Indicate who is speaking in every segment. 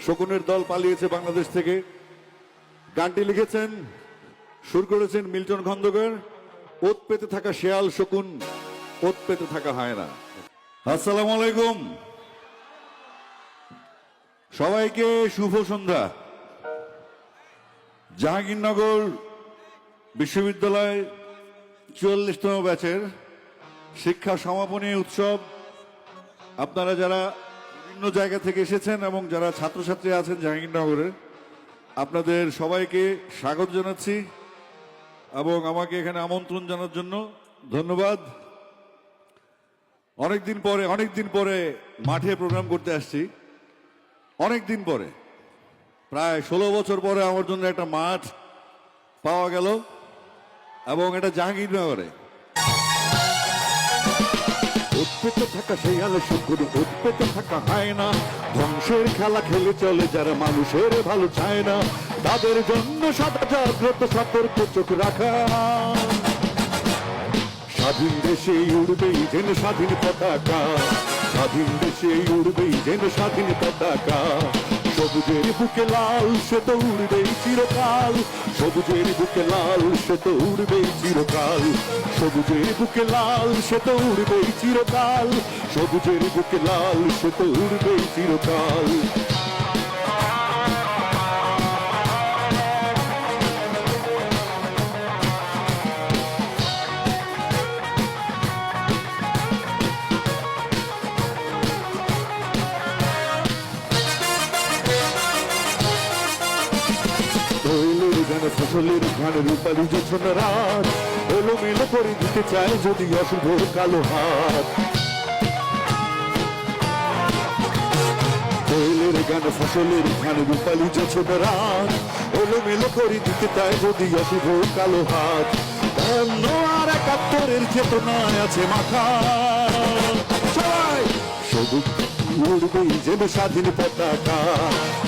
Speaker 1: শকুনের দল পালিয়েছে বাংলাদেশ থেকে। গানটি লিখেছেন, সুর করেছেন মিল্টন খন্দকার। ওত পেতে থাকা শেয়াল শকুন, ওত পেতে থাকা হায়না। আসসালামু আলাইকুম, সবাইকে শুভ সন্ধ্যা। জাহাঙ্গীরনগর বিশ্ববিদ্যালয় 44তম ব্যাচের শিক্ষা সমাপনী উৎসব, আপনারা যারা বিভিন্ন জায়গা থেকে এসেছেন এবং যারা ছাত্রছাত্রী আছেন জাহাঙ্গীরনগরের, আপনাদের সবাইকে স্বাগত জানাচ্ছি এবং আমাকে এখানে আমন্ত্রণ জানার জন্য ধন্যবাদ। অনেকদিন পরে মাঠে প্রোগ্রাম করতে আসছি, অনেকদিন পরে, প্রায় 16 বছর পরে আমার জন্য একটা মাঠ পাওয়া গেল এবং এটা জাহাঙ্গীরনগরে। উৎপেতে থাকা সেই আলো শুকুর, উৎপেতে থাকা হায়না, ধ্বংসের খেলা খেলে চলে যারা মানুষের ভালো চায় না, তাদের জন্য সদা জাগ্রত সতর্ক চোখ রাখা। স্বাধীন দেশে উড়বেই যেন স্বাধীন পতাকা, স্বাধীন দেশে উড়বেই যেন স্বাধীন পতাকা। সবুজের বুকে লাল সে তো উড়বেই চিরকাল, সবুজের বুকে লাল সে তো উড়বেই চিরকাল, সবুজের বুকে লাল সে তো উড়বেই চিরকাল, সবুজের বুকে লাল সে তো উড়বেই চিরকাল। ফসলের ঘানে রূপালী জোছনা রাত, এলোমেলো করে দিতে চায় যদি অশুভ কালো হাত। কোয়েলের গান ফসলের ঘানে রূপালী জোছনা রাত, এলোমেলো করে দিতে চায় যদি অশুভ কালো হাত। অন্য আর 71-এর চেতনায় আছে মাথা, সবাই সবুজ উড়বেই যেন স্বাধীন পতাকা,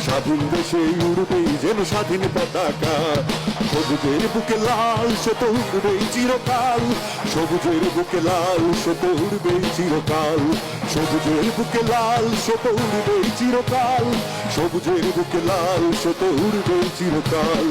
Speaker 1: স্বাধীন দেশে উড়বেই যেন স্বাধীন পতাকা। সবুজের বুকে লাল সে তো উড়বেই চিরকাল, সবুজের বুকে লাল সে তো উড়বেই চিরকাল, সবুজের বুকে লাল সে তো উড়বেই চিরকাল, সবুজের বুকে লাল সে তো উড়বেই চিরকাল।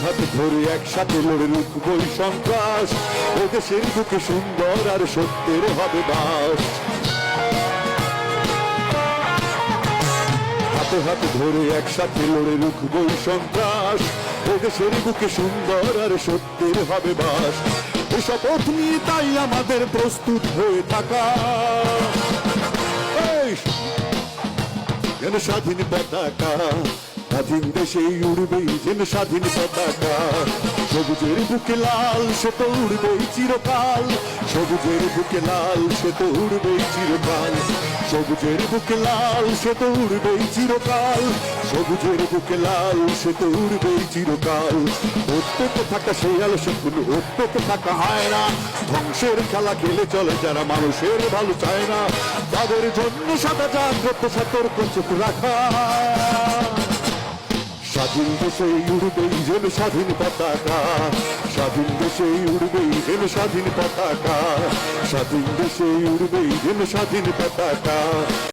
Speaker 1: হাতে ধরে একসাথে লড়ে লুকবই সন্ত্রাস, ও দেশের বুকে সুন্দর আর সত্যের হবে বাস। হাতে হাতে ধরে একসাথে লড়ে লুকবই সন্ত্রাস, ও দেশের বুকে সুন্দর আর সত্যের হবে বাস। এ শপথ নিয়ে তাই আমাদের প্রস্তুত হয়ে থাকা, যেন স্বাধীন পতাকা, স্বাধীন দেশে উড়বেই যেন স্বাধীন পতাকা। সবুজের বুকে লাল সে তো উড়বেই চিরকাল, সবুজের বুকে লাল সে তো উড়বেই চিরকাল, সবুজের বুকে লাল সে তো উড়বেই চিরকাল, সবুজের বুকে লাল সে তো উড়বেই চিরকাল। উৎপেতে থাকা সেই আলো শকুন, উৎপেতে থাকা হায়না, ধ্বংসের খেলা খেলে চলে যারা মানুষের ভালো চায় না, তাদের জন্য সদা জাগ্রত সতর্ক চোখ রাখা। স্বাধীন দেশে উড়বেই যেন স্বাধীন পতাকা, স্বাধীন দেশে উড়বেই যেন স্বাধীন পতাকা, স্বাধীন দেশে উড়বেই যেন স্বাধীন পতাকা।